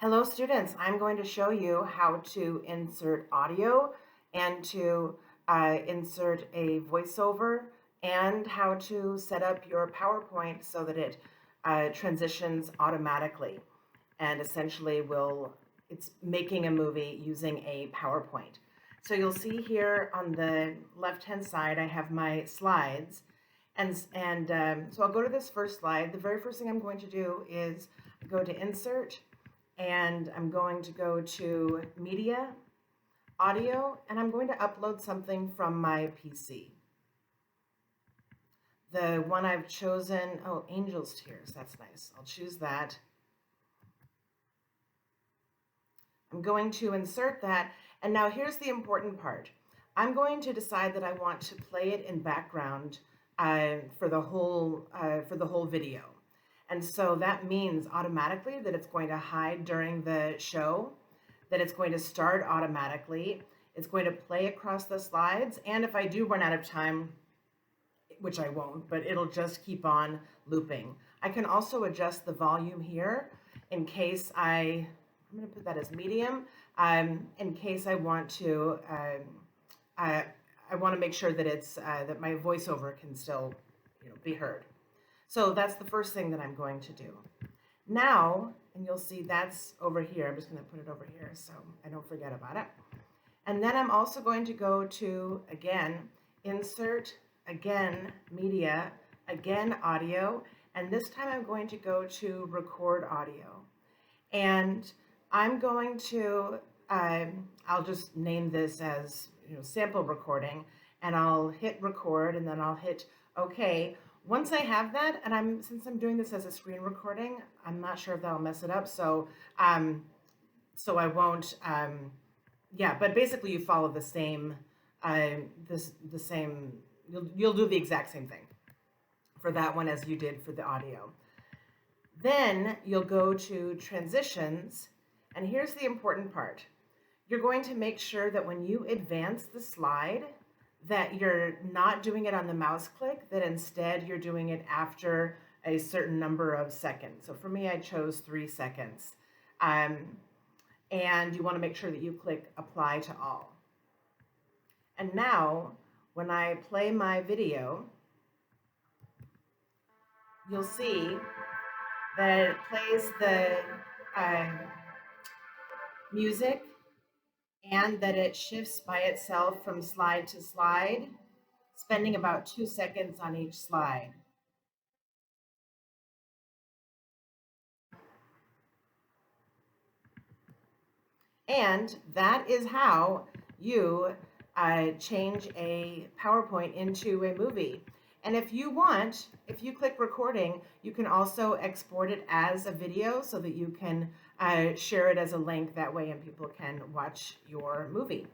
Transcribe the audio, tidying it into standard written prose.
Hello students, I'm going to show you how to insert audio and to insert a voiceover and how to set up your PowerPoint so that it transitions automatically and essentially it's making a movie using a PowerPoint. So you'll see here on the left hand side I have my slides so I'll go to this first slide. The very first thing I'm going to do is go to insert and I'm going to go to media, audio, and I'm going to upload something from my PC. The one I've chosen, oh, Angel's Tears, that's nice. I'll choose that. I'm going to insert that, and now here's the important part. I'm going to decide that I want to play it in background for the whole video. And so that means automatically that it's going to hide during the show, that it's going to start automatically, it's going to play across the slides, and if I do run out of time, which I won't, but it'll just keep on looping. I can also adjust the volume here in case I'm going to put that as medium, in case I want to, I want to make sure that it's that my voiceover can still, be heard. So that's the first thing that I'm going to do. Now, and you'll see that's over here. I'm just going to put it over here so I don't forget about it. And then I'm also going to go to, again, insert, again, media, again, audio, and this time I'm going to go to record audio. And I'm going to, I'll just name this as sample recording, and I'll hit record, and then I'll hit OK. Once I have that, and since I'm doing this as a screen recording, I'm not sure if that'll mess it up, so I won't. Yeah, but basically you follow the same, You'll do the exact same thing for that one as you did for the audio. Then you'll go to transitions, and here's the important part. You're going to make sure that when you advance the slide, that you're not doing it on the mouse click, that instead you're doing it after a certain number of seconds. So for me, I chose 3 seconds. And you want to make sure that you click apply to all. And now, when I play my video, you'll see that it plays the music and that it shifts by itself from slide to slide, spending about 2 seconds on each slide. And that is how you change a PowerPoint into a movie. And if you want, if you click recording, you can also export it as a video so that you can share it as a link that way and people can watch your movie.